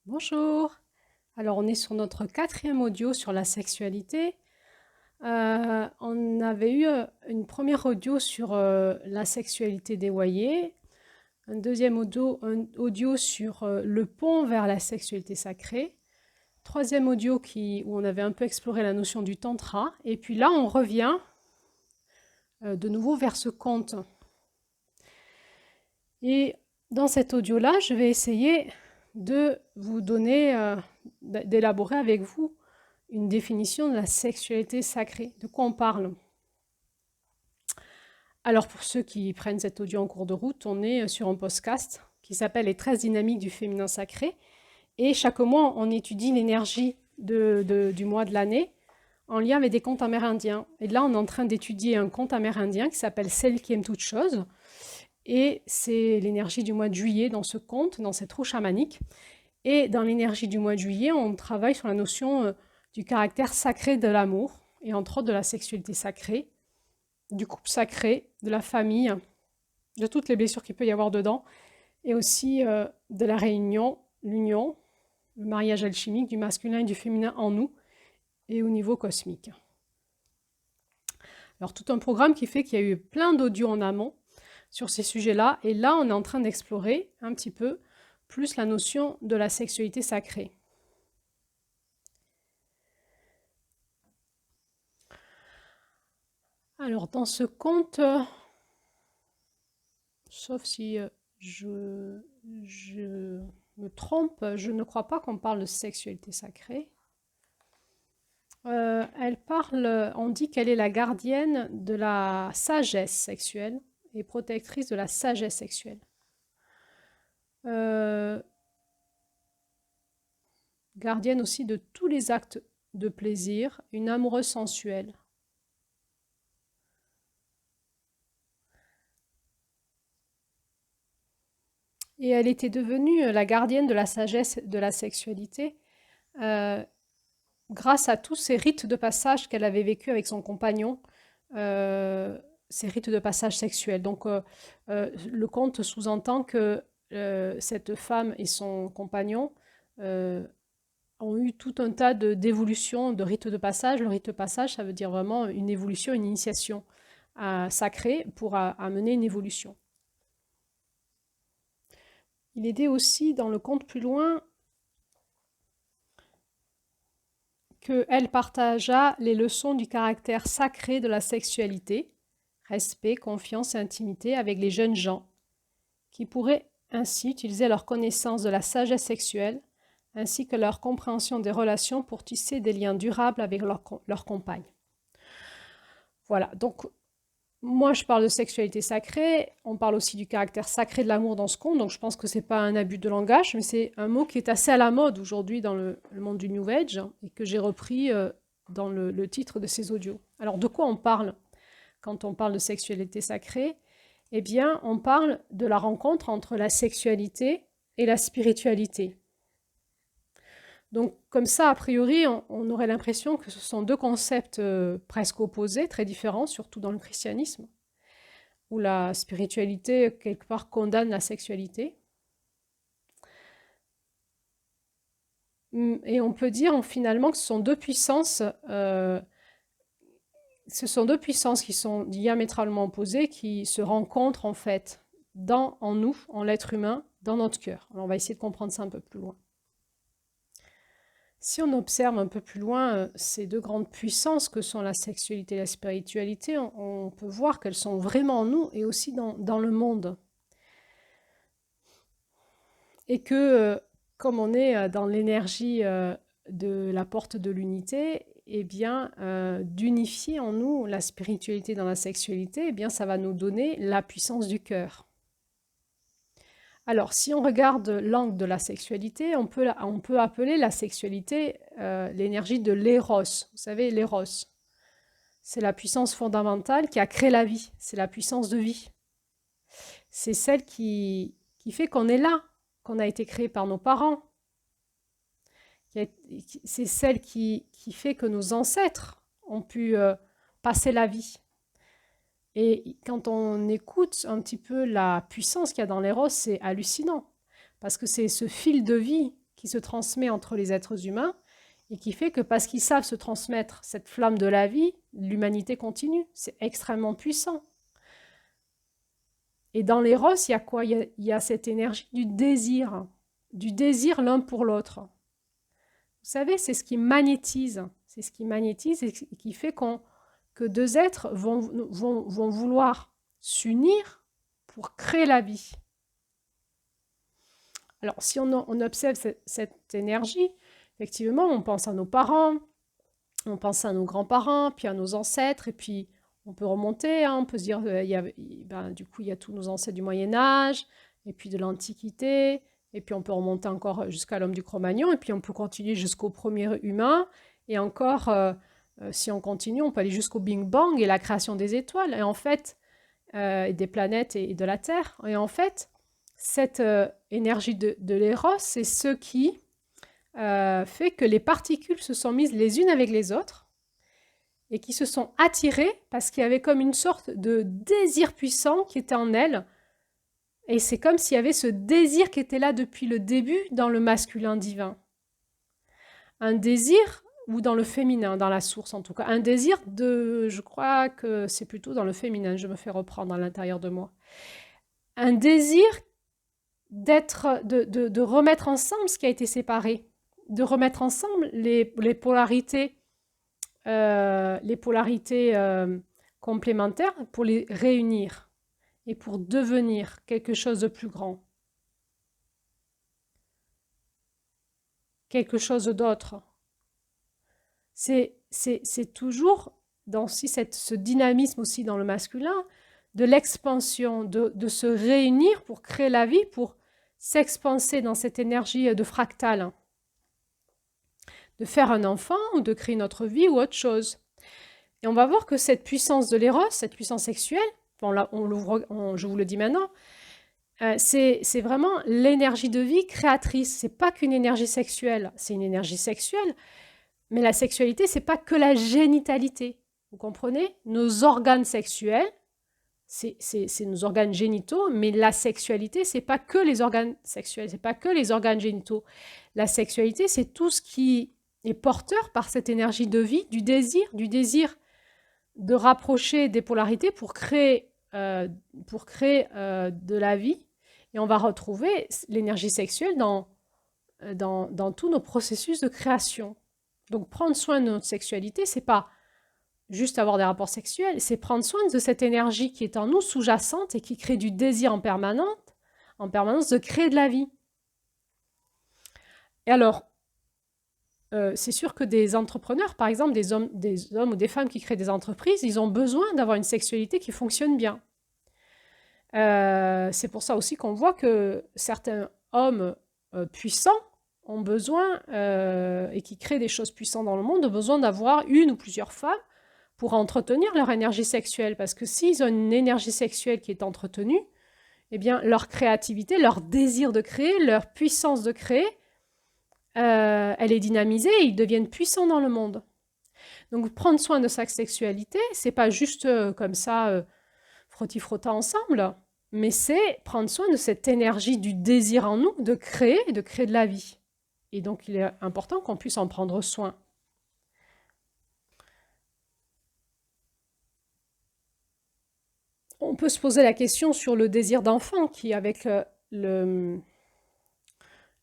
Bonjour. Alors, on est sur notre quatrième audio sur la sexualité. On avait eu une première audio sur la sexualité dévoyée, un deuxième audio sur le pont vers la sexualité sacrée, troisième audio où on avait un peu exploré la notion du tantra, et puis là, on revient de nouveau vers ce conte. Et dans cet audio-là, je vais essayer de vous donner, d'élaborer avec vous une définition de la sexualité sacrée. De quoi on parle? Alors pour ceux qui prennent cet audio en cours de route, on est sur un podcast qui s'appelle Les 13 dynamiques du féminin sacré. Et chaque mois, on étudie l'énergie du mois de l'année en lien avec des contes amérindiens. Et là, on est en train d'étudier un conte amérindien qui s'appelle Celle qui aime toutes choses. Et c'est l'énergie du mois de juillet dans ce conte, dans cette roue chamanique. Et dans l'énergie du mois de juillet, on travaille sur la notion du caractère sacré de l'amour, et entre autres de la sexualité sacrée, du couple sacré, de la famille, de toutes les blessures qu'il peut y avoir dedans, et aussi de la réunion, l'union, le mariage alchimique du masculin et du féminin en nous, et au niveau cosmique. Alors tout un programme qui fait qu'il y a eu plein d'audios en amont sur ces sujets-là, et là on est en train d'explorer un petit peu plus la notion de la sexualité sacrée. Alors dans ce conte, sauf si je me trompe, je ne crois pas qu'on parle de sexualité sacrée. Elle parle, on dit qu'elle est la gardienne de la sagesse sexuelle et protectrice de la sagesse sexuelle. Gardienne aussi de tous les actes de plaisir, une amoureuse sensuelle. Et elle était devenue la gardienne de la sagesse de la sexualité grâce à tous ces rites de passage qu'elle avait vécu avec son compagnon, ces rites de passage sexuels. Donc le conte sous-entend que cette femme et son compagnon ont eu tout un tas d'évolutions, de rites de passage. Le rite de passage, ça veut dire vraiment une évolution, une initiation sacrée pour amener une évolution. Il est dit aussi dans le conte plus loin qu'elle partagea les leçons du caractère sacré de la sexualité, respect, confiance et intimité avec les jeunes gens, qui pourraient ainsi utiliser leur connaissance de la sagesse sexuelle ainsi que leur compréhension des relations pour tisser des liens durables avec leur compagne. Voilà, donc moi je parle de sexualité sacrée, on parle aussi du caractère sacré de l'amour dans ce conte, donc je pense que c'est pas un abus de langage, mais c'est un mot qui est assez à la mode aujourd'hui dans le monde du New Age et que j'ai repris dans le titre de ces audios. Alors de quoi on parle quand on parle de sexualité sacrée? Eh bien, on parle de la rencontre entre la sexualité et la spiritualité. Donc comme ça, a priori, on aurait l'impression que ce sont deux concepts presque opposés, très différents, surtout dans le christianisme, où la spiritualité, quelque part, condamne la sexualité. Et on peut dire finalement que ce sont deux puissances qui sont diamétralement opposées, qui se rencontrent en fait en nous, en l'être humain, dans notre cœur. Alors on va essayer de comprendre ça un peu plus loin. Si on observe un peu plus loin ces deux grandes puissances que sont la sexualité et la spiritualité, on peut voir qu'elles sont vraiment en nous et aussi dans le monde. Et que comme on est dans l'énergie de la porte de l'unité, eh bien, d'unifier en nous la spiritualité dans la sexualité, eh bien, ça va nous donner la puissance du cœur. Alors, si on regarde l'angle de la sexualité, on peut appeler la sexualité l'énergie de l'éros. Vous savez, l'éros, c'est la puissance fondamentale qui a créé la vie. C'est la puissance de vie. C'est celle qui fait qu'on est là, qu'on a été créé par nos parents. C'est celle qui fait que nos ancêtres ont pu passer la vie. Et quand on écoute un petit peu la puissance qu'il y a dans l'éros, c'est hallucinant. Parce que c'est ce fil de vie qui se transmet entre les êtres humains et qui fait que parce qu'ils savent se transmettre cette flamme de la vie, l'humanité continue. C'est extrêmement puissant. Et dans l'éros, il y a quoi? Il y a cette énergie du désir l'un pour l'autre. Vous savez, c'est ce qui magnétise. C'est ce qui magnétise et qui fait que deux êtres vont vouloir s'unir pour créer la vie. Alors, si on observe cette énergie, effectivement, on pense à nos parents, on pense à nos grands-parents, puis à nos ancêtres, et puis on peut remonter, hein, on peut se dire, du coup, il y a tous nos ancêtres du Moyen-Âge, et puis de l'Antiquité, et puis on peut remonter encore jusqu'à l'homme du Cro-Magnon, et puis on peut continuer jusqu'au premier humain, et encore, si on continue, on peut aller jusqu'au Big Bang et la création des étoiles, et en fait, des planètes et de la Terre. Et en fait, cette énergie de l'éros, c'est ce qui fait que les particules se sont mises les unes avec les autres et qui se sont attirées parce qu'il y avait comme une sorte de désir puissant qui était en elles. Et c'est comme s'il y avait ce désir qui était là depuis le début dans le masculin divin. Un désir, ou dans le féminin, dans la source en tout cas, un désir je crois que c'est plutôt dans le féminin, je me fais reprendre à l'intérieur de moi. Un désir de remettre ensemble ce qui a été séparé, de remettre ensemble les polarités, complémentaires pour les réunir et pour devenir quelque chose de plus grand, quelque chose d'autre. C'est toujours dans ce dynamisme aussi dans le masculin, de l'expansion, de se réunir pour créer la vie, pour s'expanser dans cette énergie de fractal, de faire un enfant ou de créer notre vie ou autre chose. Et on va voir que cette puissance de l'éros, cette puissance sexuelle, je vous le dis maintenant, c'est vraiment l'énergie de vie créatrice. C'est pas qu'une énergie sexuelle, c'est une énergie sexuelle, mais la sexualité, c'est pas que la génitalité. Vous comprenez? Nos organes sexuels, c'est nos organes génitaux, mais la sexualité, c'est pas que les organes sexuels, c'est pas que les organes génitaux. La sexualité, c'est tout ce qui est porteur par cette énergie de vie, du désir de rapprocher des polarités pour créer de la vie. Et on va retrouver l'énergie sexuelle dans tous nos processus de création. Donc prendre soin de notre sexualité, c'est pas juste avoir des rapports sexuels, c'est prendre soin de cette énergie qui est en nous, sous-jacente, et qui crée du désir en permanence de créer de la vie. Et alors, c'est sûr que des entrepreneurs, par exemple, des hommes ou des femmes qui créent des entreprises, ils ont besoin d'avoir une sexualité qui fonctionne bien. C'est pour ça aussi qu'on voit que certains hommes puissants ont besoin, et qui créent des choses puissantes dans le monde, ont besoin d'avoir une ou plusieurs femmes pour entretenir leur énergie sexuelle. Parce que s'ils ont une énergie sexuelle qui est entretenue, eh bien, leur créativité, leur désir de créer, leur puissance de créer, elle est dynamisée et ils deviennent puissants dans le monde. Donc, prendre soin de sa sexualité, c'est pas juste comme ça, frotti-frotta ensemble, mais c'est prendre soin de cette énergie du désir en nous de créer et de créer de la vie. Et donc, il est important qu'on puisse en prendre soin. On peut se poser la question sur le désir d'enfant qui, avec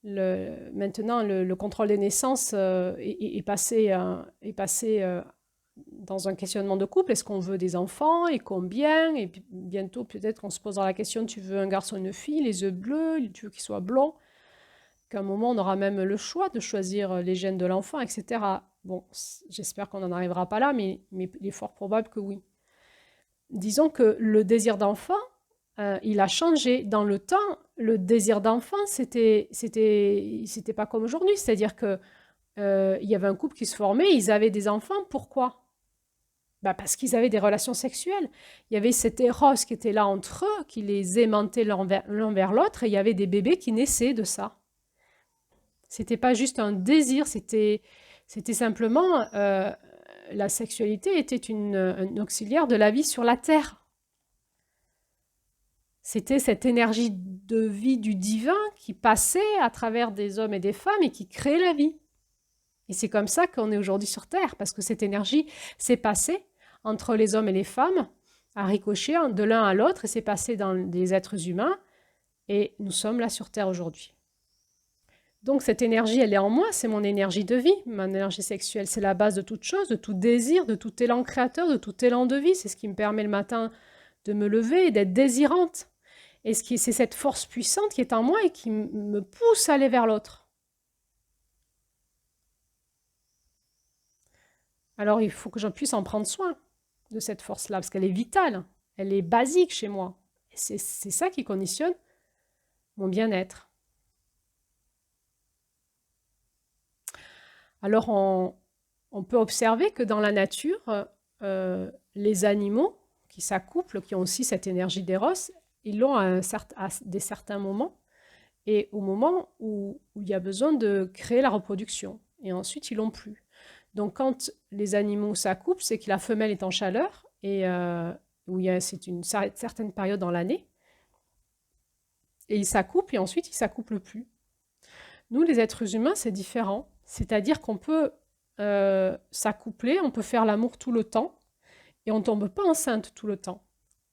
maintenant, le contrôle des naissances est passé dans un questionnement de couple. Est-ce qu'on veut des enfants et combien? Et puis, bientôt, peut-être qu'on se posera la question, tu veux un garçon ou une fille, les yeux bleus, tu veux qu'il soit blond? Qu'à un moment, on aura même le choix de choisir les gènes de l'enfant, etc. Bon, j'espère qu'on n'en arrivera pas là, mais il est fort probable que oui. Disons que le désir d'enfant, il a changé. Dans le temps, le désir d'enfant, c'était pas comme aujourd'hui. C'est-à-dire que il y avait un couple qui se formait, ils avaient des enfants. Pourquoi? Parce qu'ils avaient des relations sexuelles. Il y avait cet éros qui était là entre eux, qui les aimantait l'un vers l'autre, et il y avait des bébés qui naissaient de ça. C'était pas juste un désir, c'était simplement... la sexualité était un auxiliaire de la vie sur la Terre. C'était cette énergie de vie du divin qui passait à travers des hommes et des femmes et qui créait la vie. Et c'est comme ça qu'on est aujourd'hui sur Terre, parce que cette énergie s'est passée entre les hommes et les femmes, à ricocher de l'un à l'autre, et s'est passée dans des êtres humains, et nous sommes là sur Terre aujourd'hui. Donc cette énergie, elle est en moi, c'est mon énergie de vie, mon énergie sexuelle, c'est la base de toute chose, de tout désir, de tout élan créateur, de tout élan de vie, c'est ce qui me permet le matin de me lever et d'être désirante. Et c'est cette force puissante qui est en moi et qui me pousse à aller vers l'autre. Alors il faut que je puisse en prendre soin de cette force-là, parce qu'elle est vitale, elle est basique chez moi. Et c'est ça qui conditionne mon bien-être. Alors on peut observer que dans la nature, les animaux qui s'accouplent, qui ont aussi cette énergie d'éros, ils l'ont à des certains moments, et au moment où il y a besoin de créer la reproduction. Et ensuite, ils l'ont plus. Donc quand les animaux s'accouplent, c'est que la femelle est en chaleur, et c'est une certaine période dans l'année, et ils s'accouplent, et ensuite ils ne s'accouplent plus. Nous, les êtres humains, c'est différent. C'est-à-dire qu'on peut s'accoupler, on peut faire l'amour tout le temps, et on ne tombe pas enceinte tout le temps.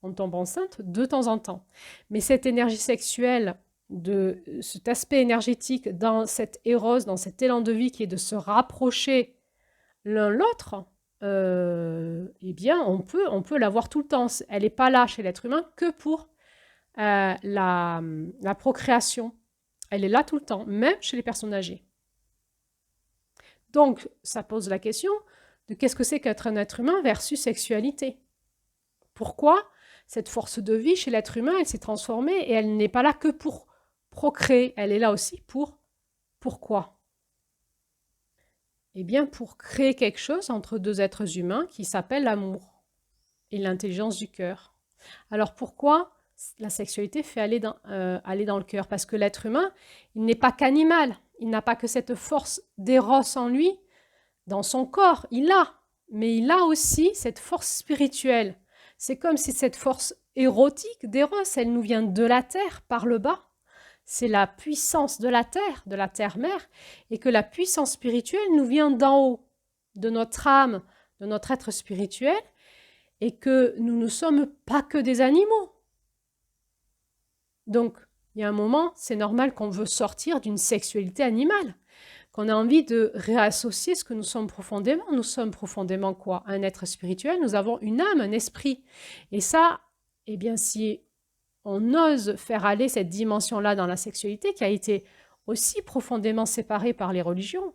On tombe enceinte de temps en temps. Mais cette énergie sexuelle, de cet aspect énergétique dans cette éros, dans cet élan de vie qui est de se rapprocher l'un l'autre, eh bien, on peut l'avoir tout le temps. Elle n'est pas là chez l'être humain que pour la procréation. Elle est là tout le temps, même chez les personnes âgées. Donc, ça pose la question de qu'est-ce que c'est qu'être un être humain versus sexualité. Pourquoi cette force de vie chez l'être humain, elle s'est transformée et elle n'est pas là que pour procréer, elle est là aussi pour pourquoi? Eh bien, pour créer quelque chose entre deux êtres humains qui s'appelle l'amour et l'intelligence du cœur. Alors pourquoi la sexualité fait aller dans le cœur? Parce que l'être humain, il n'est pas qu'animal, il n'a pas que cette force d'éros en lui, dans son corps, il l'a, mais il a aussi cette force spirituelle. C'est comme si cette force érotique d'éros, elle nous vient de la terre, par le bas. C'est la puissance de la terre-mère, et que la puissance spirituelle nous vient d'en haut, de notre âme, de notre être spirituel, et que nous ne sommes pas que des animaux. Donc, il y a un moment, c'est normal qu'on veut sortir d'une sexualité animale, qu'on a envie de réassocier ce que nous sommes profondément. Nous sommes profondément quoi? Un être spirituel, nous avons une âme, un esprit. Et ça, eh bien, si on ose faire aller cette dimension-là dans la sexualité, qui a été aussi profondément séparée par les religions,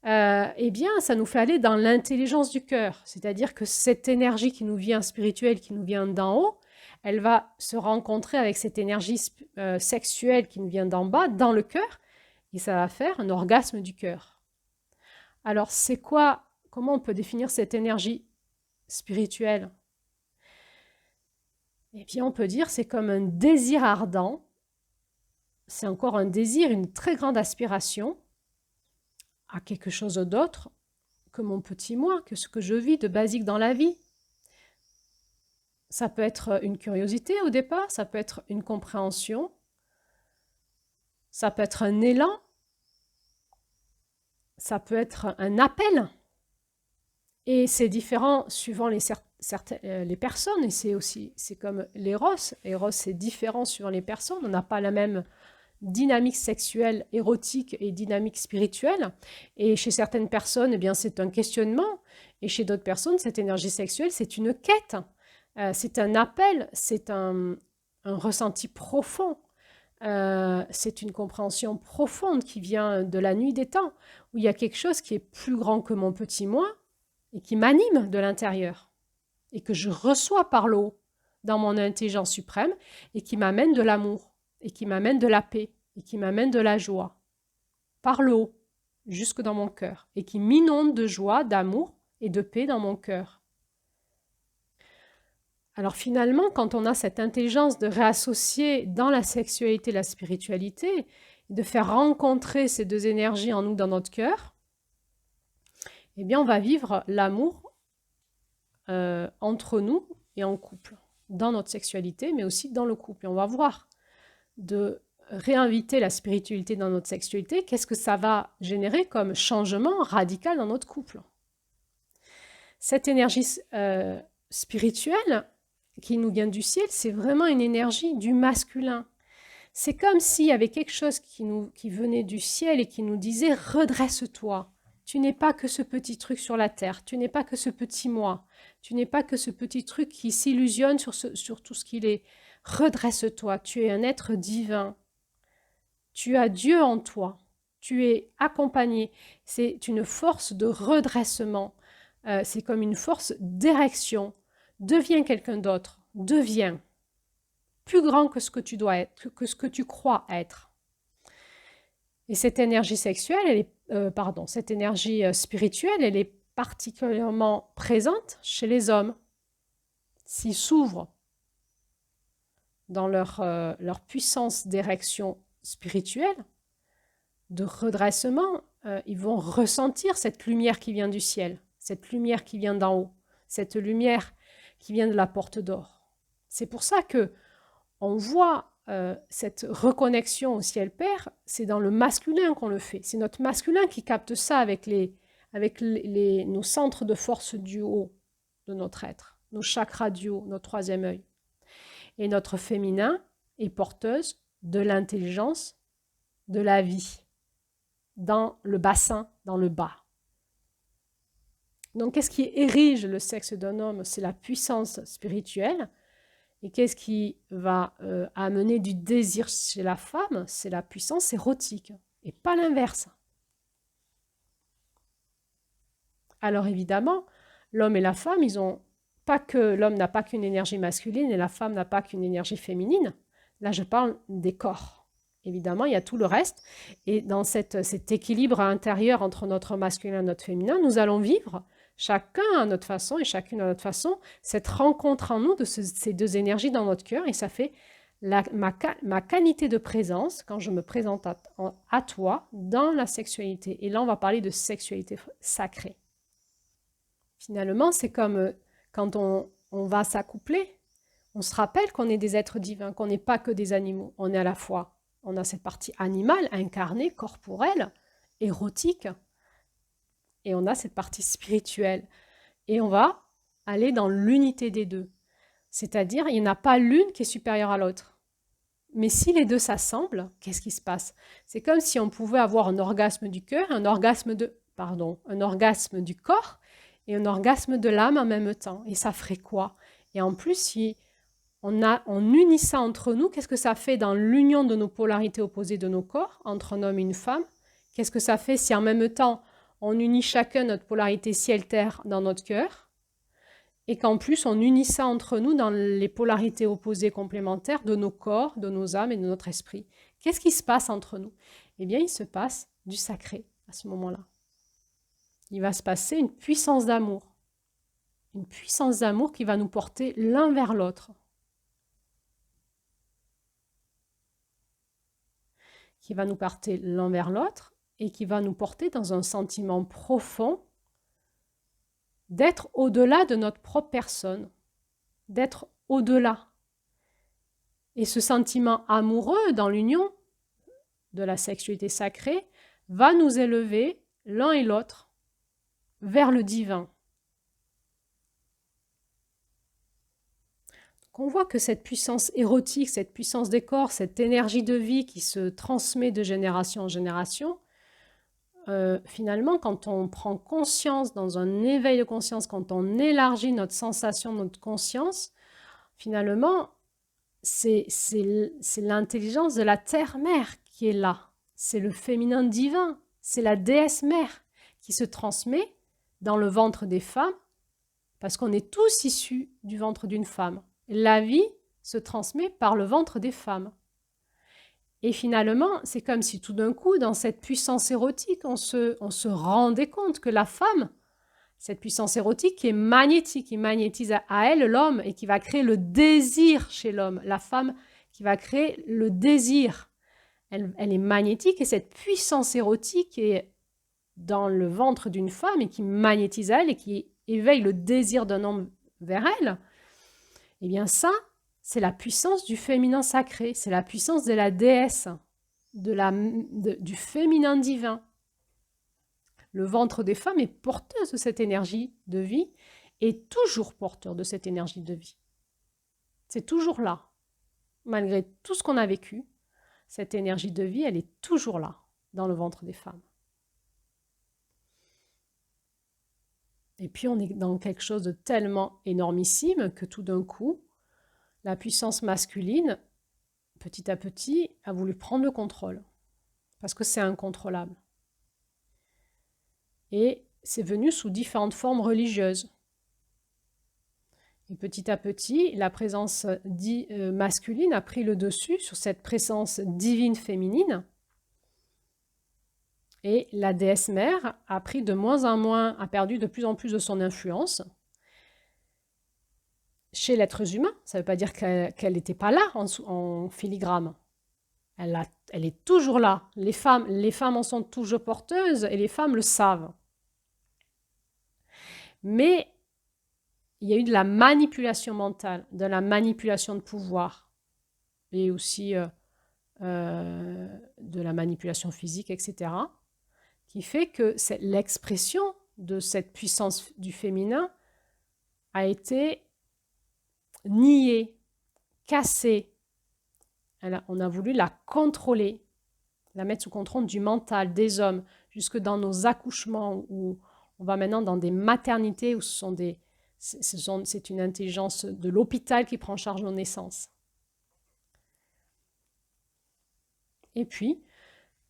eh bien, ça nous fait aller dans l'intelligence du cœur. C'est-à-dire que cette énergie qui nous vient spirituelle, qui nous vient d'en haut, elle va se rencontrer avec cette énergie sexuelle qui nous vient d'en bas, dans le cœur, et ça va faire un orgasme du cœur. Alors, c'est quoi? Comment on peut définir cette énergie spirituelle? Eh bien, on peut dire c'est comme un désir ardent. C'est encore un désir, une très grande aspiration à quelque chose d'autre que mon petit moi, que ce que je vis de basique dans la vie. Ça peut être une curiosité au départ, ça peut être une compréhension, ça peut être un élan, ça peut être un appel. Et c'est différent suivant les personnes, et c'est comme l'éros. L'éros, c'est différent suivant les personnes. On n'a pas la même dynamique sexuelle, érotique et dynamique spirituelle. Et chez certaines personnes, eh bien, c'est un questionnement. Et chez d'autres personnes, cette énergie sexuelle, c'est une quête. C'est un appel, c'est un ressenti profond. C'est une compréhension profonde qui vient de la nuit des temps, où il y a quelque chose qui est plus grand que mon petit moi et qui m'anime de l'intérieur et que je reçois par le haut dans mon intelligence suprême et qui m'amène de l'amour et qui m'amène de la paix et qui m'amène de la joie par le haut jusque dans mon cœur et qui m'inonde de joie, d'amour et de paix dans mon cœur. Alors finalement, quand on a cette intelligence de réassocier dans la sexualité la spiritualité, de faire rencontrer ces deux énergies en nous dans notre cœur, eh bien on va vivre l'amour entre nous et en couple. dans notre sexualité, mais aussi dans le couple. Et on va voir de réinviter la spiritualité dans notre sexualité, qu'est-ce que ça va générer comme changement radical dans notre couple. Cette énergie spirituelle qui nous vient du ciel, c'est vraiment une énergie du masculin. C'est comme s'il y avait quelque chose qui venait du ciel et qui nous disait « redresse-toi ». Tu n'es pas que ce petit truc sur la terre, tu n'es pas que ce petit moi, tu n'es pas que ce petit truc qui s'illusionne sur tout ce qu'il est. Redresse-toi, tu es un être divin. Tu as Dieu en toi, tu es accompagné. C'est une force de redressement, c'est comme une force d'érection. Deviens quelqu'un d'autre, deviens plus grand que ce que tu dois être, que ce que tu crois être. Et cette énergie sexuelle, cette énergie spirituelle, elle est particulièrement présente chez les hommes. S'ils s'ouvrent dans leur puissance d'érection spirituelle, de redressement, ils vont ressentir cette lumière qui vient du ciel, cette lumière qui vient d'en haut, cette lumière qui vient de la porte d'or. C'est pour ça que on voit cette reconnexion au ciel Père, c'est dans le masculin qu'on le fait. C'est notre masculin qui capte ça avec nos centres de force du haut de notre être, nos chakras du haut, notre troisième œil. Et notre féminin est porteuse de l'intelligence, de la vie, dans le bassin, dans le bas. Donc, qu'est-ce qui érige le sexe d'un homme? C'est la puissance spirituelle. Et qu'est-ce qui va amener du désir chez la femme? C'est la puissance érotique, et pas l'inverse. Alors évidemment, l'homme et la femme, l'homme n'a pas qu'une énergie masculine et la femme n'a pas qu'une énergie féminine. Là, je parle des corps. Évidemment, il y a tout le reste. Et dans cet équilibre intérieur entre notre masculin et notre féminin, nous allons vivre chacun à notre façon et chacune à notre façon, cette rencontre en nous de ces deux énergies dans notre cœur, et ça fait ma qualité de présence quand je me présente à toi dans la sexualité. Et là, on va parler de sexualité sacrée. Finalement, c'est comme quand on va s'accoupler, on se rappelle qu'on est des êtres divins, qu'on n'est pas que des animaux. On est à la fois, on a cette partie animale, incarnée, corporelle, érotique, et on a cette partie spirituelle. Et on va aller dans l'unité des deux. C'est-à-dire, il n'y en a pas l'une qui est supérieure à l'autre. Mais si les deux s'assemblent, qu'est-ce qui se passe? C'est comme si on pouvait avoir un orgasme du cœur, un orgasme du corps et un orgasme de l'âme en même temps. Et ça ferait quoi? Et en plus, si on unit ça entre nous, qu'est-ce que ça fait dans l'union de nos polarités opposées de nos corps, entre un homme et une femme? Qu'est-ce que ça fait si en même temps, on unit chacun notre polarité ciel-terre dans notre cœur, et qu'en plus on unit ça entre nous dans les polarités opposées complémentaires de nos corps, de nos âmes et de notre esprit. Qu'est-ce qui se passe entre nous? Eh bien, il se passe du sacré à ce moment-là. Il va se passer une puissance d'amour qui va nous porter l'un vers l'autre, et qui va nous porter dans un sentiment profond d'être au-delà de notre propre personne, d'être au-delà. Et ce sentiment amoureux dans l'union de la sexualité sacrée va nous élever l'un et l'autre vers le divin. Donc on voit que cette puissance érotique, cette puissance des corps, cette énergie de vie qui se transmet de génération en génération, finalement, quand on prend conscience, dans un éveil de conscience, quand on élargit notre sensation, notre conscience, finalement, c'est l'intelligence de la terre-mère qui est là. C'est le féminin divin, c'est la déesse mère qui se transmet dans le ventre des femmes, parce qu'on est tous issus du ventre d'une femme. La vie se transmet par le ventre des femmes. Et finalement, c'est comme si tout d'un coup, dans cette puissance érotique, on se rendait compte que la femme, cette puissance érotique qui est magnétique, qui magnétise à elle l'homme et qui va créer le désir chez l'homme, la femme qui va créer le désir, elle est magnétique, et cette puissance érotique est dans le ventre d'une femme et qui magnétise à elle et qui éveille le désir d'un homme vers elle, eh bien ça, c'est la puissance du féminin sacré, c'est la puissance de la déesse, du féminin divin. Le ventre des femmes est porteuse de cette énergie de vie et toujours porteur de cette énergie de vie. C'est toujours là. Malgré tout ce qu'on a vécu, cette énergie de vie, elle est toujours là, dans le ventre des femmes. Et puis on est dans quelque chose de tellement énormissime que tout d'un coup, la puissance masculine, petit à petit, a voulu prendre le contrôle. Parce que c'est incontrôlable. Et c'est venu sous différentes formes religieuses. Et petit à petit, la présence masculine a pris le dessus sur cette présence divine féminine. Et la déesse mère a pris de moins en moins, a perdu de plus en plus de son influence chez l'être humain. Ça ne veut pas dire qu'elle n'était pas là en filigrane. Elle est toujours là. Les femmes en sont toujours porteuses et les femmes le savent. Mais il y a eu de la manipulation mentale, de la manipulation de pouvoir et aussi de la manipulation physique, etc., qui fait que l'expression de cette puissance du féminin a été niée, cassée. On a voulu la contrôler, la mettre sous contrôle du mental des hommes, jusque dans nos accouchements, où on va maintenant dans des maternités où c'est une intelligence de l'hôpital qui prend en charge nos naissances. Et puis,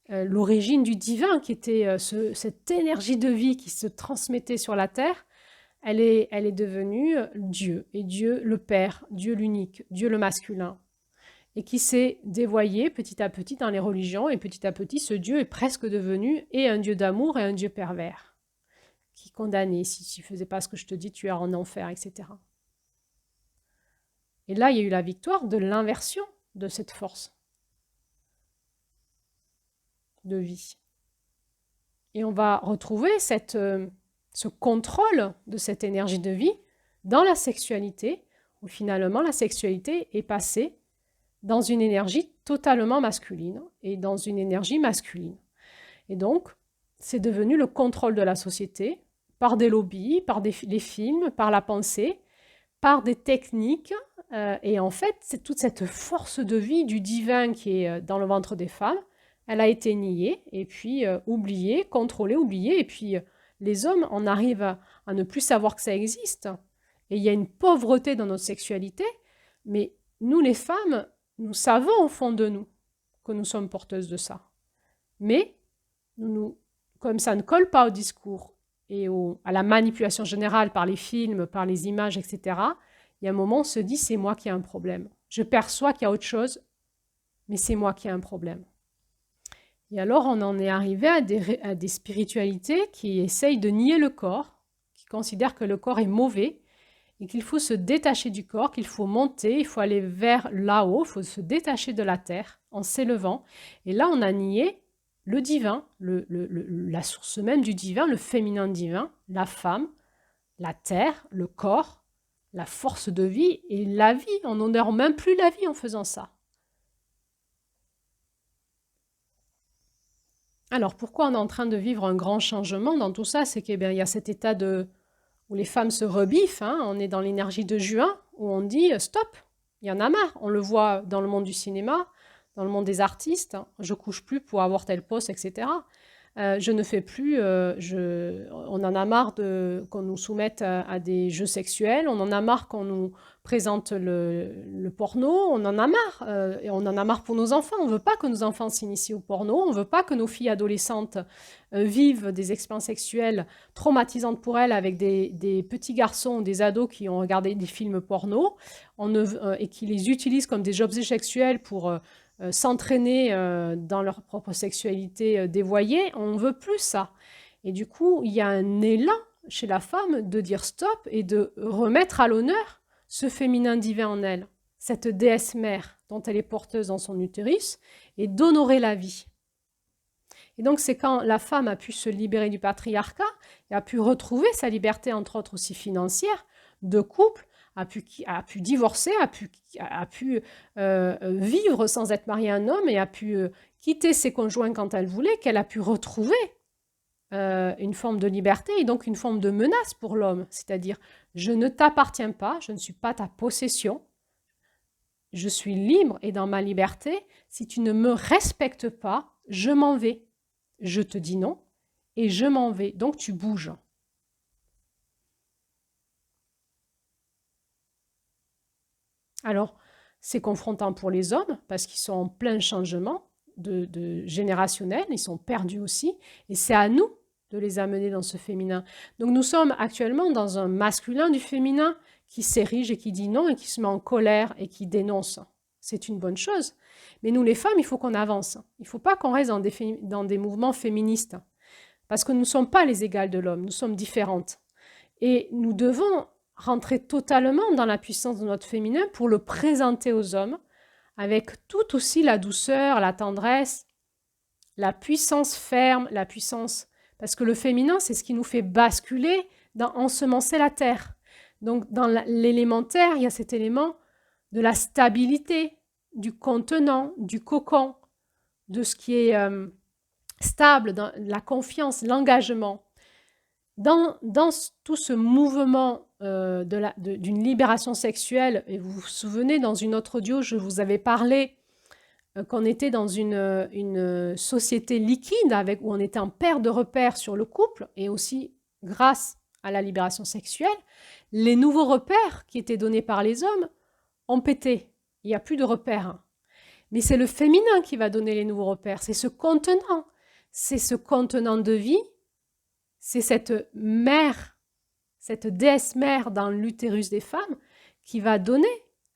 l'origine du divin, qui était cette énergie de vie qui se transmettait sur la terre, elle est devenue Dieu, et Dieu le Père, Dieu l'unique, Dieu le masculin, et qui s'est dévoyé petit à petit dans les religions, et petit à petit, ce Dieu est presque devenu et un Dieu d'amour et un Dieu pervers, qui condamnait, si tu ne faisais pas ce que je te dis, tu es en enfer, etc. Et là, il y a eu la victoire de l'inversion de cette force de vie. Et on va retrouver ce contrôle de cette énergie de vie dans la sexualité, où finalement la sexualité est passée dans une énergie totalement masculine et dans une énergie masculine. Et donc, c'est devenu le contrôle de la société par des lobbies, par les films, par la pensée, par des techniques. Et en fait, c'est toute cette force de vie du divin qui est dans le ventre des femmes, elle a été niée et puis oubliée, contrôlée, oubliée. Et puis les hommes en arrivent à ne plus savoir que ça existe. Et il y a une pauvreté dans notre sexualité, mais nous les femmes, nous savons au fond de nous que nous sommes porteuses de ça. Mais comme ça ne colle pas au discours et à la manipulation générale par les films, par les images, etc., il y a un moment où on se dit c'est moi qui ai un problème. Je perçois qu'il y a autre chose, mais c'est moi qui ai un problème. Et alors on en est arrivé à des spiritualités qui essayent de nier le corps, qui considèrent que le corps est mauvais et qu'il faut se détacher du corps, qu'il faut monter, il faut aller vers là-haut, il faut se détacher de la terre en s'élevant. Et là, on a nié le divin, la source même du divin, le féminin divin, la femme, la terre, le corps, la force de vie et la vie. On n'honore même plus la vie en faisant ça. Alors, pourquoi on est en train de vivre un grand changement dans tout ça? C'est qu'il y a cet état où les femmes se rebiffent, hein. On est dans l'énergie de juin, où on dit « stop ». Il y en a marre. On le voit dans le monde du cinéma, dans le monde des artistes. Je couche plus pour avoir tel poste, etc. Je ne fais plus... on en a marre qu'on nous soumette à des jeux sexuels. On en a marre qu'on nous présente le porno. On en a marre. Et on en a marre pour nos enfants. On ne veut pas que nos enfants s'initient au porno. On ne veut pas que nos filles adolescentes vivent des expériences sexuelles traumatisantes pour elles avec des petits garçons, des ados qui ont regardé des films porno et qui les utilisent comme des objets sexuels pour s'entraîner dans leur propre sexualité dévoyée. On ne veut plus ça. Et du coup, il y a un élan chez la femme de dire stop et de remettre à l'honneur ce féminin divin en elle, cette déesse mère dont elle est porteuse dans son utérus, et d'honorer la vie. Et donc, c'est quand la femme a pu se libérer du patriarcat et a pu retrouver sa liberté, entre autres aussi financière, de couple, a pu divorcer, a pu vivre sans être mariée à un homme et a pu quitter ses conjoints quand elle voulait, qu'elle a pu retrouver une forme de liberté et donc une forme de menace pour l'homme. C'est-à-dire, je ne t'appartiens pas, je ne suis pas ta possession, je suis libre et dans ma liberté. Si tu ne me respectes pas, je m'en vais. Je te dis non et je m'en vais. Donc tu bouges. Alors, c'est confrontant pour les hommes parce qu'ils sont en plein changement de générationnel, ils sont perdus aussi, et c'est à nous de les amener dans ce féminin. Donc nous sommes actuellement dans un masculin du féminin qui s'érige et qui dit non et qui se met en colère et qui dénonce. C'est une bonne chose. Mais nous les femmes, il faut qu'on avance. Il ne faut pas qu'on reste dans des mouvements féministes parce que nous ne sommes pas les égales de l'homme, nous sommes différentes. Et nous devons rentrer totalement dans la puissance de notre féminin pour le présenter aux hommes avec tout aussi la douceur, la tendresse, la puissance ferme, la puissance... Parce que le féminin, c'est ce qui nous fait basculer dans ensemencer la terre. Donc, dans l'élémentaire, il y a cet élément de la stabilité, du contenant, du cocon, de ce qui est stable, dans la confiance, l'engagement. Dans tout ce mouvement d'une libération sexuelle, et vous vous souvenez, dans une autre audio, je vous avais parlé qu'on était dans une société liquide où on était en perte de repères sur le couple, et aussi grâce à la libération sexuelle, les nouveaux repères qui étaient donnés par les hommes ont pété. Il n'y a plus de repères. Mais c'est le féminin qui va donner les nouveaux repères. C'est ce contenant de vie. C'est cette mère, cette déesse mère dans l'utérus des femmes qui va donner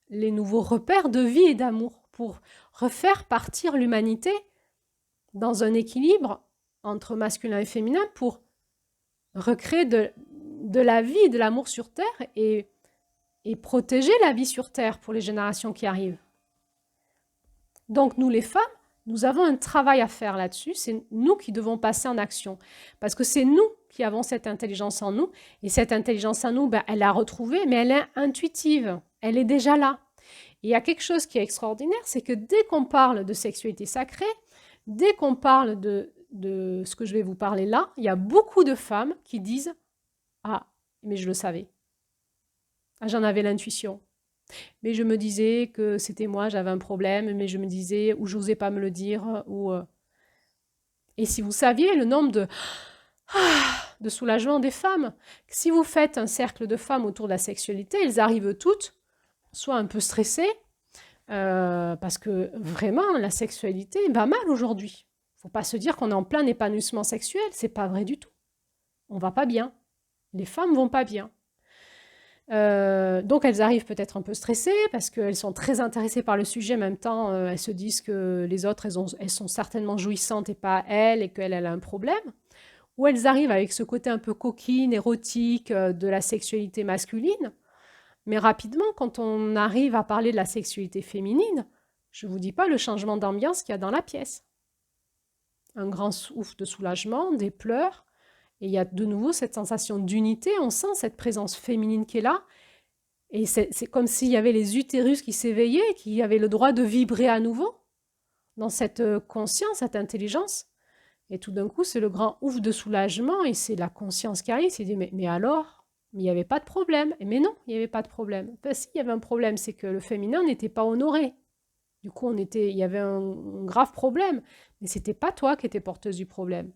les nouveaux repères de vie et d'amour pour refaire partir l'humanité dans un équilibre entre masculin et féminin pour recréer de la vie et de l'amour sur Terre et protéger la vie sur Terre pour les générations qui arrivent. Donc nous les femmes, nous avons un travail à faire là-dessus, c'est nous qui devons passer en action. Parce que c'est nous qui avons cette intelligence en nous, et cette intelligence en nous, elle l'a retrouvée, mais elle est intuitive, elle est déjà là. Et il y a quelque chose qui est extraordinaire, c'est que dès qu'on parle de sexualité sacrée, dès qu'on parle de ce que je vais vous parler là, il y a beaucoup de femmes qui disent « Ah, mais je le savais. Ah, j'en avais l'intuition. » Mais je me disais que c'était moi, j'avais un problème, mais je me disais, ou je n'osais pas me le dire, ou... Et si vous saviez le nombre de soulagement des femmes, si vous faites un cercle de femmes autour de la sexualité, elles arrivent toutes, soit un peu stressées, parce que vraiment, la sexualité va mal aujourd'hui. Il ne faut pas se dire qu'on est en plein épanouissement sexuel, c'est pas vrai du tout. On va pas bien. Les femmes vont pas bien. Donc elles arrivent peut-être un peu stressées parce qu'elles sont très intéressées par le sujet, en même temps elles se disent que les autres elles sont certainement jouissantes et pas elles, et qu'elle a un problème, ou elles arrivent avec ce côté un peu coquine, érotique de la sexualité masculine, mais rapidement quand on arrive à parler de la sexualité féminine, je vous dis pas le changement d'ambiance qu'il y a dans la pièce. Un grand souffle de soulagement, des pleurs. Et il y a de nouveau cette sensation d'unité, on sent cette présence féminine qui est là. Et c'est comme s'il y avait les utérus qui s'éveillaient, qui avaient le droit de vibrer à nouveau dans cette conscience, cette intelligence. Et tout d'un coup, c'est le grand ouf de soulagement et c'est la conscience qui arrive. C'est dit, mais alors, il n'y avait pas de problème. Mais non, il n'y avait pas de problème. Enfin, si, il y avait un problème, c'est que le féminin n'était pas honoré. Du coup, il y avait un grave problème. Mais ce n'était pas toi qui étais porteuse du problème.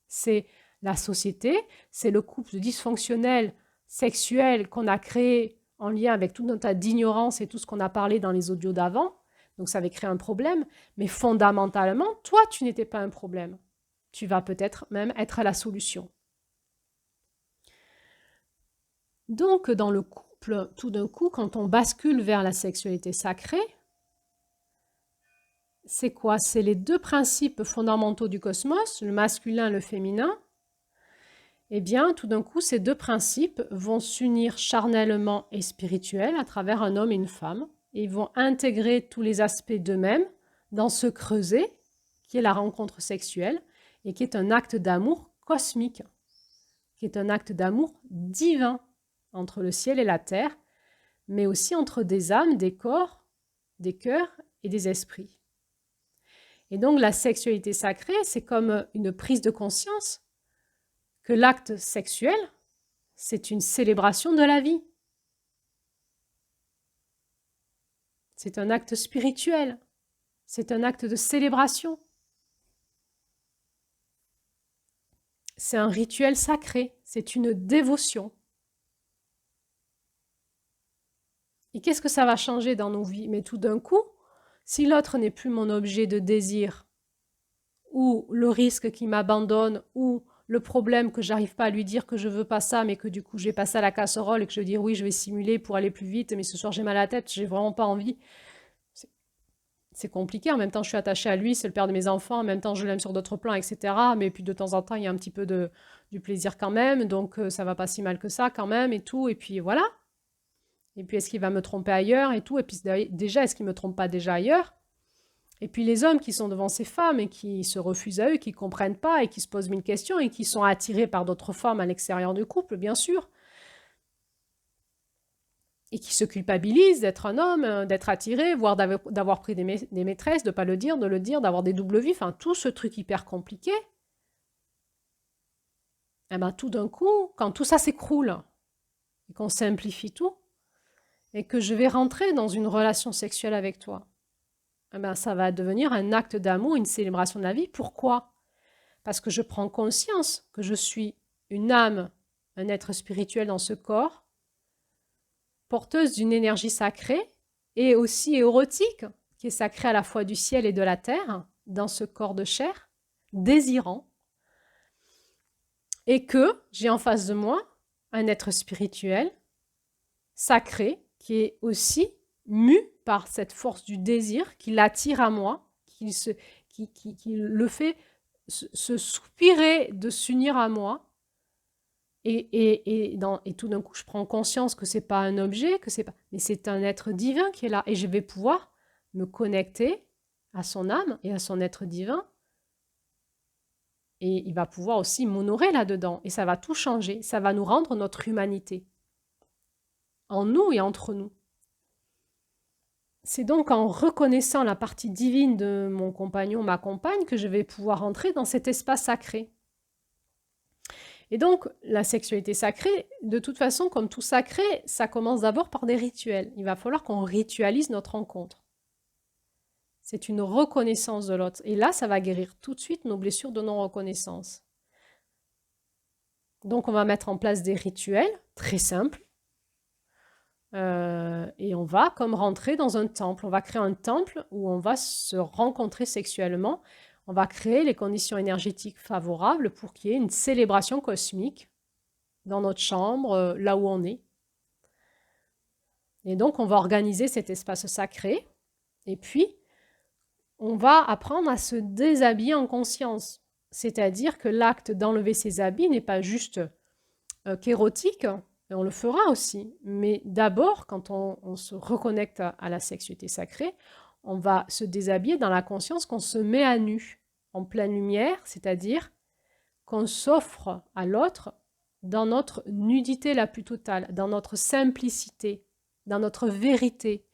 C'est la société, c'est le couple dysfonctionnel, sexuel qu'on a créé en lien avec tout notre tas d'ignorance et tout ce qu'on a parlé dans les audios d'avant. Donc ça avait créé un problème, mais fondamentalement, toi, tu n'étais pas un problème. Tu vas peut-être même être la solution. Donc dans le couple, tout d'un coup, quand on bascule vers la sexualité sacrée, c'est quoi? C'est les deux principes fondamentaux du cosmos, le masculin et le féminin. Eh bien, tout d'un coup, ces deux principes vont s'unir charnellement et spirituellement à travers un homme et une femme. Et ils vont intégrer tous les aspects d'eux-mêmes dans ce creuset qui est la rencontre sexuelle et qui est un acte d'amour cosmique, qui est un acte d'amour divin entre le ciel et la terre, mais aussi entre des âmes, des corps, des cœurs et des esprits. Et donc la sexualité sacrée, c'est comme une prise de conscience que l'acte sexuel, c'est une célébration de la vie. C'est un acte spirituel, c'est un acte de célébration. C'est un rituel sacré, c'est une dévotion. Et qu'est-ce que ça va changer dans nos vies? Mais tout d'un coup, si l'autre n'est plus mon objet de désir, ou le risque qu'il m'abandonne, ou le problème que j'arrive pas à lui dire que je veux pas ça, mais que du coup j'ai passé à la casserole et que je dis oui, je vais simuler pour aller plus vite, mais ce soir j'ai mal à la tête, j'ai vraiment pas envie. C'est compliqué, en même temps je suis attachée à lui, c'est le père de mes enfants, en même temps je l'aime sur d'autres plans, etc. Mais puis de temps en temps, il y a un petit peu du plaisir quand même, donc ça va pas si mal que ça quand même, et tout, et puis voilà. Et puis est-ce qu'il va me tromper ailleurs, et tout, et puis déjà, est-ce qu'il me trompe pas déjà ailleurs? Et puis les hommes qui sont devant ces femmes et qui se refusent à eux, qui ne comprennent pas et qui se posent mille questions et qui sont attirés par d'autres femmes à l'extérieur du couple, bien sûr, et qui se culpabilisent d'être un homme, d'être attiré, voire d'avoir pris des maîtresses, de ne pas le dire, de le dire, d'avoir des doubles vies, enfin tout ce truc hyper compliqué. Et bien tout d'un coup, quand tout ça s'écroule et qu'on simplifie tout, et que je vais rentrer dans une relation sexuelle avec toi, eh ben, ça va devenir un acte d'amour, une célébration de la vie. Pourquoi? Parce que je prends conscience que je suis une âme, un être spirituel dans ce corps, porteuse d'une énergie sacrée et aussi érotique, qui est sacrée à la fois du ciel et de la terre, dans ce corps de chair, désirant, et que j'ai en face de moi un être spirituel, sacré, qui est aussi mu par cette force du désir, qui l'attire à moi, qui le fait se soupirer de s'unir à moi. Et tout d'un coup, je prends conscience que c'est pas un objet, que c'est pas, mais c'est un être divin qui est là. Et je vais pouvoir me connecter à son âme et à son être divin. Et il va pouvoir aussi m'honorer là-dedans. Et ça va tout changer. Ça va nous rendre notre humanité. En nous et entre nous. C'est donc en reconnaissant la partie divine de mon compagnon, ma compagne, que je vais pouvoir entrer dans cet espace sacré. Et donc, la sexualité sacrée, de toute façon, comme tout sacré, ça commence d'abord par des rituels. Il va falloir qu'on ritualise notre rencontre. C'est une reconnaissance de l'autre. Et là, ça va guérir tout de suite nos blessures de non-reconnaissance. Donc, on va mettre en place des rituels très simples. Et on va comme rentrer dans un temple. On va créer un temple où on va se rencontrer sexuellement. On va créer les conditions énergétiques favorables pour qu'il y ait une célébration cosmique dans notre chambre, là où on est. Et donc, on va organiser cet espace sacré. Et puis, on va apprendre à se déshabiller en conscience. C'est-à-dire que l'acte d'enlever ses habits n'est pas juste qu'érotique, et on le fera aussi. Mais d'abord, quand on se reconnecte à la sexualité sacrée, on va se déshabiller dans la conscience qu'on se met à nu, en pleine lumière, c'est-à-dire qu'on s'offre à l'autre dans notre nudité la plus totale, dans notre simplicité, dans notre vérité,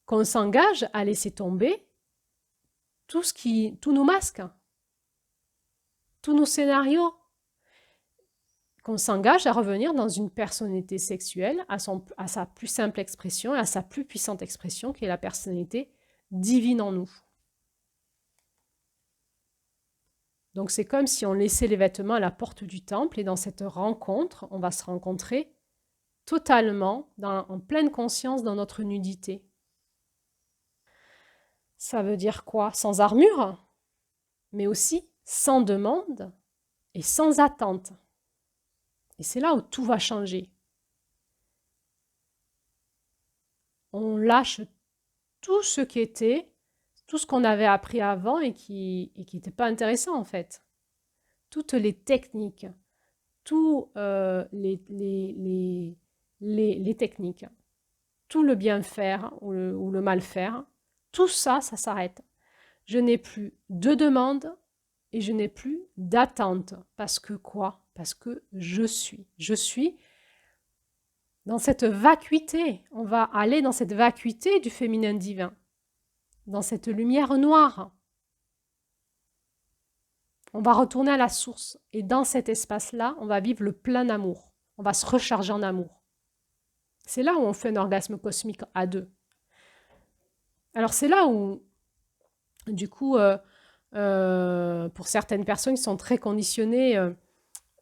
qu'on s'engage à laisser tomber tous nos masques, tous nos scénarios, qu'on s'engage à revenir dans une personnalité sexuelle, à sa plus simple expression et à sa plus puissante expression, qui est la personnalité divine en nous. Donc c'est comme si on laissait les vêtements à la porte du temple, et dans cette rencontre, on va se rencontrer totalement, en pleine conscience dans notre nudité. Ça veut dire quoi? Sans armure, mais aussi sans demande et sans attente. Et c'est là où tout va changer. On lâche tout ce qui était, tout ce qu'on avait appris avant et qui n'était pas intéressant en fait. Toutes les techniques, tous les techniques, tout le bien faire ou le mal faire, tout ça, ça s'arrête. Je n'ai plus de demande et je n'ai plus d'attente. Parce que quoi? Parce que je suis. Je suis dans cette vacuité. On va aller dans cette vacuité du féminin divin, dans cette lumière noire. On va retourner à la source. Et dans cet espace-là, on va vivre le plein amour. On va se recharger en amour. C'est là où on fait un orgasme cosmique à deux. Alors c'est là où, du coup, pour certaines personnes qui sont très conditionnées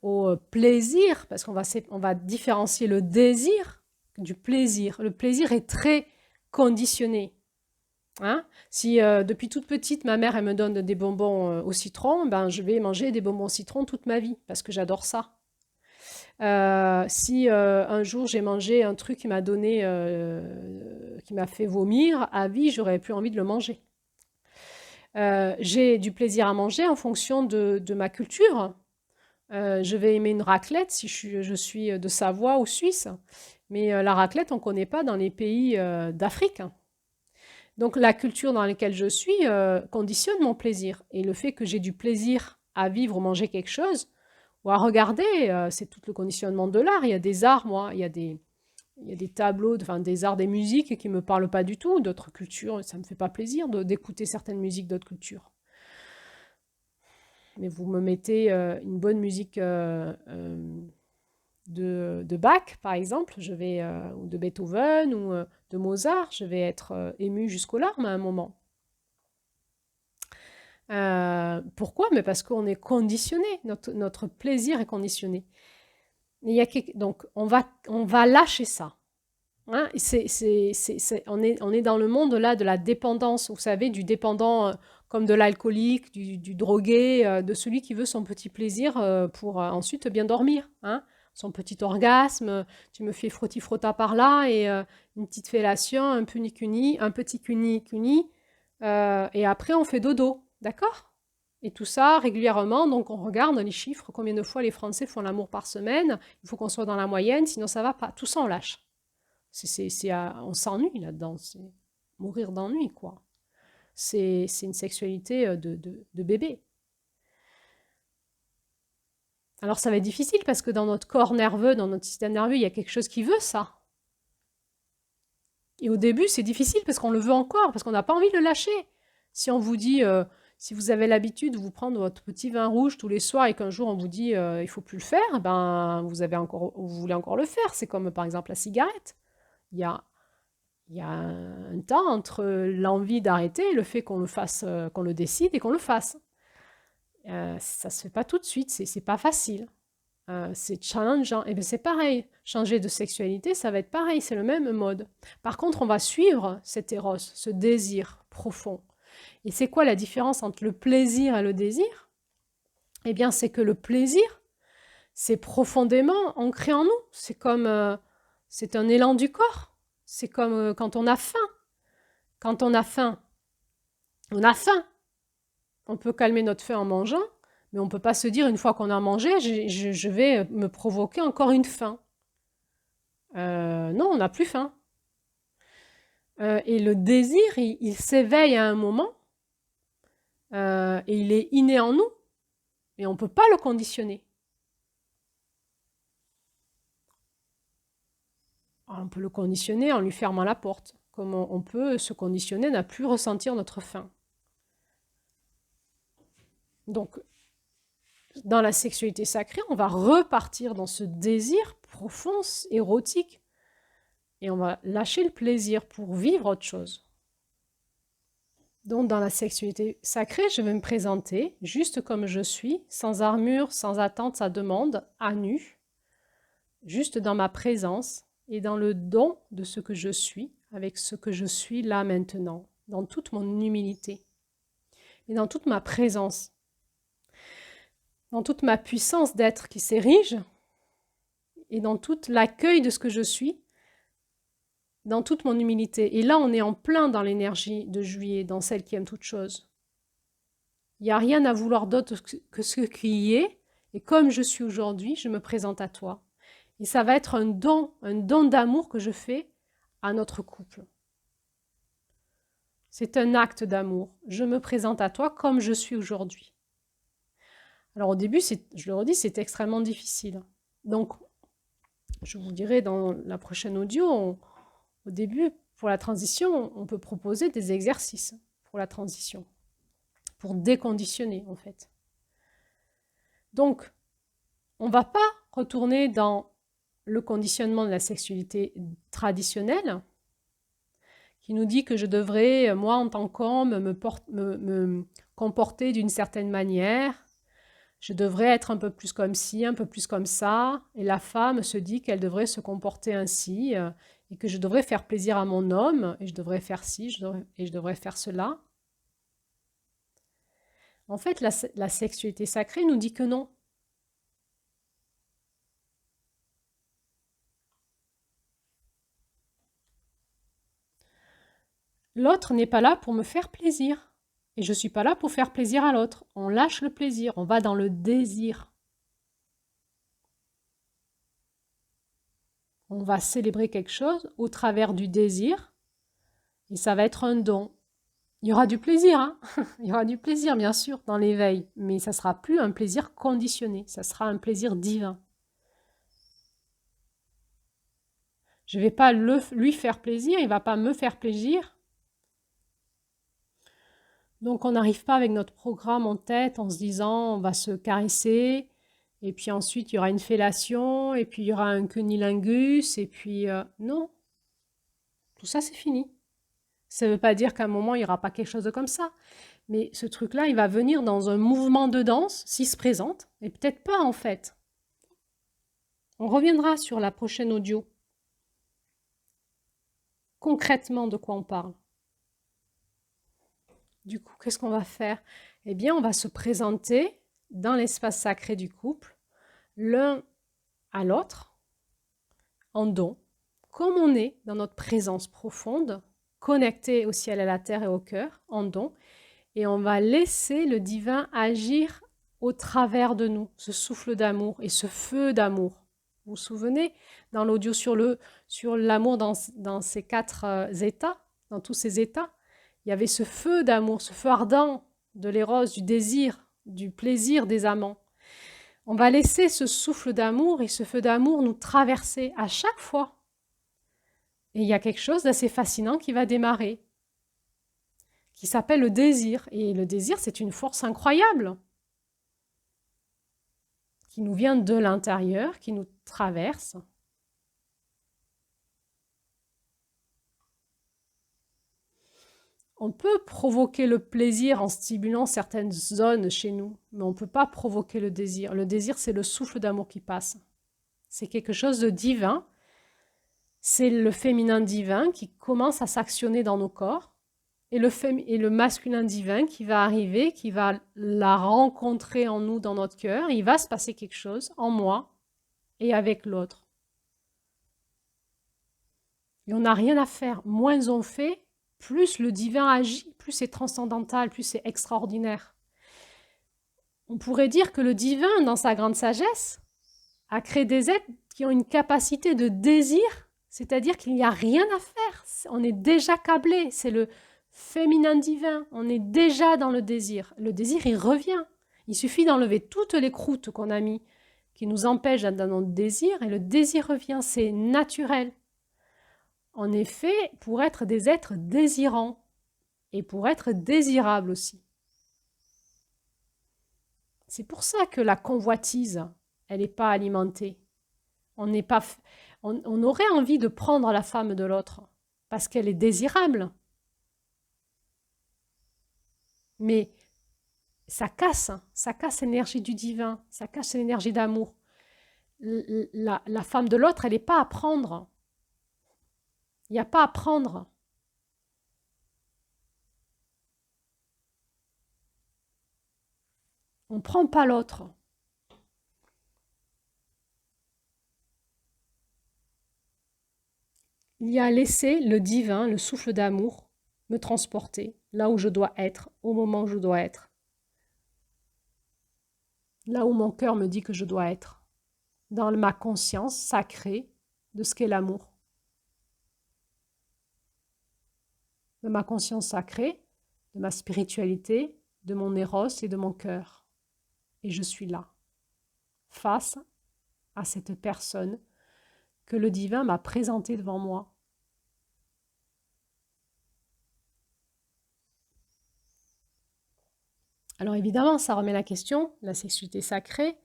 au plaisir, parce qu'on va différencier le désir du plaisir. Le plaisir est très conditionné. Hein? Si depuis toute petite, ma mère elle me donne des bonbons au citron, ben, je vais manger des bonbons au citron toute ma vie, parce que j'adore ça. Si un jour j'ai mangé un truc qui m'a donné, qui m'a fait vomir, à vie, j'aurais plus envie de le manger. J'ai du plaisir à manger en fonction de ma culture. Je vais aimer une raclette si je suis de Savoie ou Suisse. Mais la raclette, on ne connaît pas dans les pays d'Afrique. Donc la culture dans laquelle je suis conditionne mon plaisir. Et le fait que j'ai du plaisir à vivre ou manger quelque chose, ou à regarder, c'est tout le conditionnement de l'art. Il y a des arts, moi, il y a des tableaux, enfin des arts, des musiques qui ne me parlent pas du tout, d'autres cultures, ça ne me fait pas plaisir d'écouter certaines musiques d'autres cultures. Mais vous me mettez une bonne musique de Bach, par exemple, ou de Beethoven, ou de Mozart, je vais être émue jusqu'aux larmes à un moment. Pourquoi? Mais parce qu'on est conditionné, notre plaisir est conditionné. Donc, on va lâcher ça. Hein? On est dans le monde là de la dépendance, vous savez, du dépendant comme de l'alcoolique, du drogué, de celui qui veut son petit plaisir pour ensuite bien dormir. Hein? Son petit orgasme, tu me fais frotti-frotta par là et une petite fellation, un petit cuni, et après on fait dodo, d'accord? Et tout ça régulièrement, donc on regarde les chiffres, combien de fois les Français font l'amour par semaine, il faut qu'on soit dans la moyenne, sinon ça va pas, tout ça on lâche. On s'ennuie là-dedans, c'est mourir d'ennui, quoi. C'est une sexualité de bébé. Alors ça va être difficile parce que dans notre corps nerveux, dans notre système nerveux, il y a quelque chose qui veut ça. Et au début, c'est difficile parce qu'on le veut encore, parce qu'on n'a pas envie de le lâcher. Si on vous dit, si vous avez l'habitude de vous prendre votre petit vin rouge tous les soirs et qu'un jour on vous dit, il ne faut plus le faire, ben vous voulez encore le faire. C'est comme par exemple la cigarette. Il y a un temps entre l'envie d'arrêter et le fait qu'on le fasse, qu'on le décide et qu'on le fasse. Ça se fait pas tout de suite, c'est pas facile. C'est challengeant. Et bien c'est pareil, changer de sexualité, ça va être pareil, c'est le même mode. Par contre, on va suivre cet éros, ce désir profond. Et c'est quoi la différence entre le plaisir et le désir? Eh bien, c'est que le plaisir, c'est profondément ancré en nous. C'est un élan du corps. C'est comme quand on a faim. Quand on a faim, on a faim. On peut calmer notre faim en mangeant, mais on ne peut pas se dire une fois qu'on a mangé, je vais me provoquer encore une faim. Non, on n'a plus faim. Et le désir, il s'éveille à un moment, et il est inné en nous, et on ne peut pas le conditionner. On peut le conditionner en lui fermant la porte, comme on peut se conditionner à ne plus ressentir notre faim. Donc, dans la sexualité sacrée, on va repartir dans ce désir profond, érotique, et on va lâcher le plaisir pour vivre autre chose. Donc, dans la sexualité sacrée, je vais me présenter juste comme je suis, sans armure, sans attente, sans demande, à nu, juste dans ma présence et dans le don de ce que je suis, avec ce que je suis là maintenant, dans toute mon humilité et dans toute ma présence, dans toute ma puissance d'être qui s'érige et dans tout l'accueil de ce que je suis, dans toute mon humilité. Et là, on est en plein dans l'énergie de juillet, dans celle qui aime toute chose. Il n'y a rien à vouloir d'autre que ce qui est, et comme je suis aujourd'hui, je me présente à toi. Et ça va être un don d'amour que je fais à notre couple. C'est un acte d'amour. Je me présente à toi comme je suis aujourd'hui. Alors au début, je le redis, c'est extrêmement difficile. Donc, Je vous dirai dans la prochaine audio, au début, pour la transition, on peut proposer des exercices pour la transition, pour déconditionner en fait. Donc, on ne va pas retourner dans le conditionnement de la sexualité traditionnelle, qui nous dit que je devrais, moi en tant qu'homme, me comporter d'une certaine manière, je devrais être un peu plus comme ci, un peu plus comme ça, et la femme se dit qu'elle devrait se comporter ainsi, et que je devrais faire plaisir à mon homme, et je devrais faire ci, et je devrais faire cela. En fait, la sexualité sacrée nous dit que non. L'autre n'est pas là pour me faire plaisir. Et je ne suis pas là pour faire plaisir à l'autre. On lâche le plaisir, on va dans le désir. On va célébrer quelque chose au travers du désir, et ça va être un don. Il y aura du plaisir, hein. Il y aura du plaisir, bien sûr, dans l'éveil, mais ça ne sera plus un plaisir conditionné, ça sera un plaisir divin. Je ne vais pas lui faire plaisir, il ne va pas me faire plaisir. Donc on n'arrive pas avec notre programme en tête en se disant on va se caresser, et puis ensuite il y aura une fellation, et puis il y aura un cunnilingus, et puis non, tout ça c'est fini. Ça ne veut pas dire qu'à un moment il n'y aura pas quelque chose de comme ça, mais ce truc-là il va venir dans un mouvement de danse s'il se présente, et peut-être pas en fait. On reviendra sur la prochaine audio. Concrètement de quoi on parle. Du coup, qu'est-ce qu'on va faire? Eh bien, on va se présenter dans l'espace sacré du couple, l'un à l'autre, en don, comme on est dans notre présence profonde, connecté au ciel, à la terre et au cœur, en don, et on va laisser le divin agir au travers de nous, ce souffle d'amour et ce feu d'amour. Vous vous souvenez, dans l'audio sur l'amour dans ces 4 états, dans tous ces états, il y avait ce feu d'amour, ce feu ardent de l'éros, du désir, du plaisir des amants. On va laisser ce souffle d'amour et ce feu d'amour nous traverser à chaque fois. Et il y a quelque chose d'assez fascinant qui va démarrer, qui s'appelle le désir. Et le désir, c'est une force incroyable qui nous vient de l'intérieur, qui nous traverse. On peut provoquer le plaisir en stimulant certaines zones chez nous, mais on ne peut pas provoquer le désir. Le désir, c'est le souffle d'amour qui passe. C'est quelque chose de divin. C'est le féminin divin qui commence à s'actionner dans nos corps et le masculin divin qui va arriver, qui va la rencontrer en nous, dans notre cœur. Il va se passer quelque chose en moi et avec l'autre. Et on n'a rien à faire. Moins on fait, plus le divin agit, plus c'est transcendantal, plus c'est extraordinaire. On pourrait dire que le divin, dans sa grande sagesse, a créé des êtres qui ont une capacité de désir, c'est-à-dire qu'il n'y a rien à faire. On est déjà câblé, c'est le féminin divin, on est déjà dans le désir. Le désir, il revient. Il suffit d'enlever toutes les croûtes qu'on a mis, qui nous empêchent dans notre désir, et le désir revient, c'est naturel. En effet, pour être des êtres désirants et pour être désirables aussi. C'est pour ça que la convoitise, elle n'est pas alimentée. On aurait envie de prendre la femme de l'autre parce qu'elle est désirable. Mais ça casse l'énergie du divin, ça casse l'énergie d'amour. La femme de l'autre, elle n'est pas à prendre. Il n'y a pas à prendre. On ne prend pas l'autre. Il y a à laisser le divin, le souffle d'amour, me transporter là où je dois être, au moment où je dois être. Là où mon cœur me dit que je dois être. Dans ma conscience sacrée de ce qu'est l'amour. De ma conscience sacrée, de ma spiritualité, de mon éros et de mon cœur. Et je suis là, face à cette personne que le divin m'a présenté devant moi. Alors évidemment, ça remet la question, la sexualité sacrée,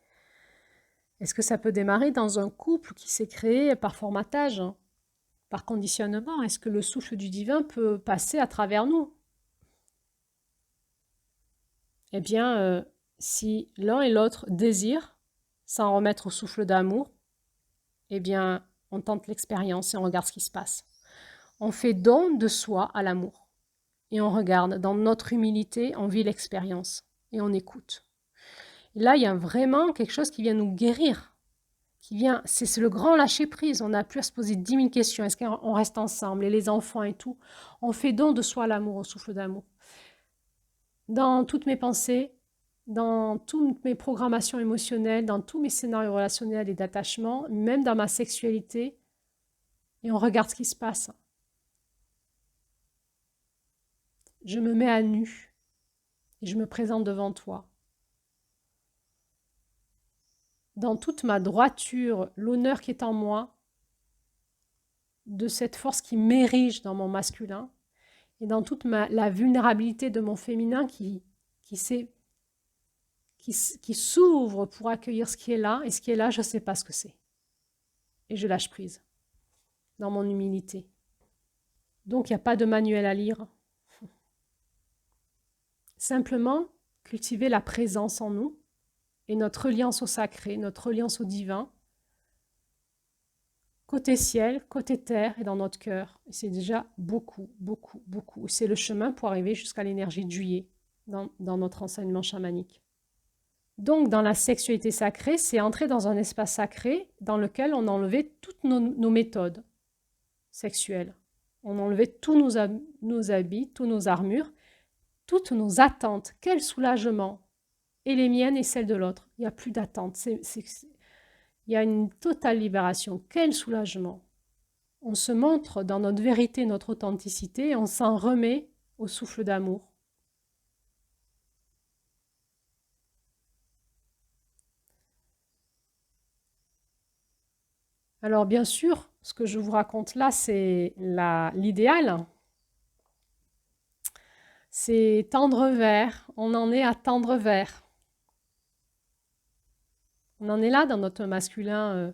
est-ce que ça peut démarrer dans un couple qui s'est créé par formatage, par conditionnement? Est-ce que le souffle du divin peut passer à travers nous? Eh bien, si l'un et l'autre désirent s'en remettre au souffle d'amour, eh bien, on tente l'expérience et on regarde ce qui se passe. On fait don de soi à l'amour et on regarde. Dans notre humilité, on vit l'expérience et on écoute. Et là, il y a vraiment quelque chose qui vient nous guérir. C'est le grand lâcher-prise. On n'a plus à se poser 10 000 questions. Est-ce qu'on reste ensemble? Et les enfants et tout. On fait don de soi à l'amour, au souffle d'amour. Dans toutes mes pensées, dans toutes mes programmations émotionnelles, dans tous mes scénarios relationnels et d'attachement, même dans ma sexualité, et on regarde ce qui se passe. Je me mets à nu et je me présente devant toi. Dans toute ma droiture, l'honneur qui est en moi, de cette force qui m'érige dans mon masculin, et dans toute la vulnérabilité de mon féminin qui s'ouvre pour accueillir ce qui est là, et ce qui est là, je ne sais pas ce que c'est. Et je lâche prise dans mon humilité. Donc, il n'y a pas de manuel à lire. Simplement, cultiver la présence en nous et notre reliance au sacré, notre reliance au divin, côté ciel, côté terre et dans notre cœur. Et c'est déjà beaucoup, beaucoup, beaucoup. C'est le chemin pour arriver jusqu'à l'énergie de juillet dans notre enseignement chamanique. Donc, dans la sexualité sacrée, c'est entrer dans un espace sacré dans lequel on a enlevé toutes nos méthodes sexuelles. On a enlevé tous nos habits, toutes nos armures, toutes nos attentes. Quel soulagement! Et les miennes et celles de l'autre. Il n'y a plus d'attente. Il y a une totale libération. Quel soulagement! On se montre dans notre vérité, notre authenticité, et on s'en remet au souffle d'amour. Alors bien sûr, ce que je vous raconte là, c'est l'idéal. C'est tendre vers, on en est à tendre vers. On en est là dans notre masculin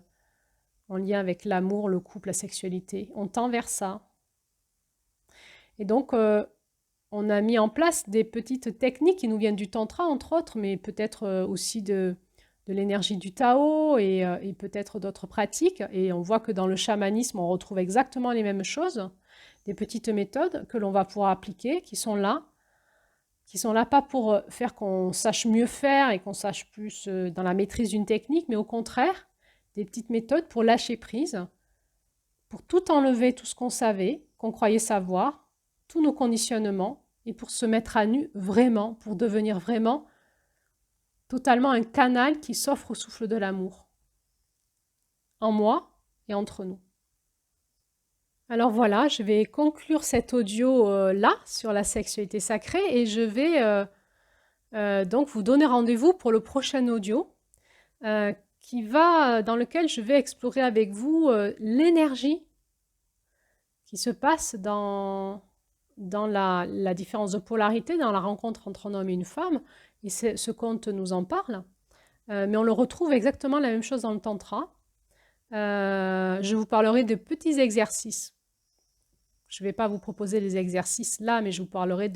en lien avec l'amour, le couple, la sexualité. On tend vers ça. Et donc, on a mis en place des petites techniques qui nous viennent du tantra, entre autres, mais peut-être aussi de l'énergie du Tao et peut-être d'autres pratiques. Et on voit que dans le chamanisme, on retrouve exactement les mêmes choses, des petites méthodes que l'on va pouvoir appliquer, qui sont là pas pour faire qu'on sache mieux faire et qu'on sache plus dans la maîtrise d'une technique, mais au contraire, des petites méthodes pour lâcher prise, pour tout enlever, tout ce qu'on savait, qu'on croyait savoir, tous nos conditionnements, et pour se mettre à nu vraiment, pour devenir vraiment totalement un canal qui s'offre au souffle de l'amour, en moi et entre nous. Alors voilà, je vais conclure cet audio là, sur la sexualité sacrée, et je vais donc vous donner rendez-vous pour le prochain audio, dans lequel je vais explorer avec vous l'énergie qui se passe dans la différence de polarité, dans la rencontre entre un homme et une femme, et ce conte nous en parle. Mais on le retrouve exactement la même chose dans le tantra. Je vous parlerai de petits exercices. Je ne vais pas vous proposer les exercices là, mais je vous parlerai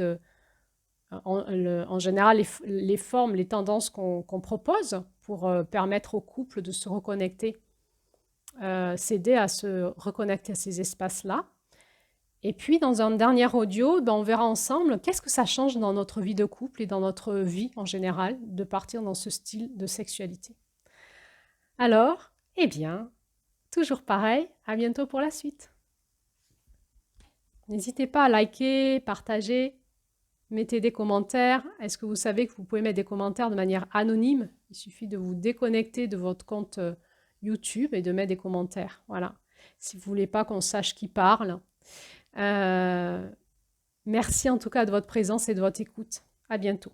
en général les formes, les tendances qu'on propose pour permettre au couple de se reconnecter, s'aider à se reconnecter à ces espaces-là. Et puis, dans un dernier audio, on verra ensemble qu'est-ce que ça change dans notre vie de couple et dans notre vie en général de partir dans ce style de sexualité. Alors, eh bien, toujours pareil, à bientôt pour la suite. N'hésitez pas à liker, partager, mettez des commentaires. Est-ce que vous savez que vous pouvez mettre des commentaires de manière anonyme? Il suffit de vous déconnecter de votre compte YouTube et de mettre des commentaires. Voilà. Si vous ne voulez pas qu'on sache qui parle. Merci en tout cas de votre présence et de votre écoute. À bientôt.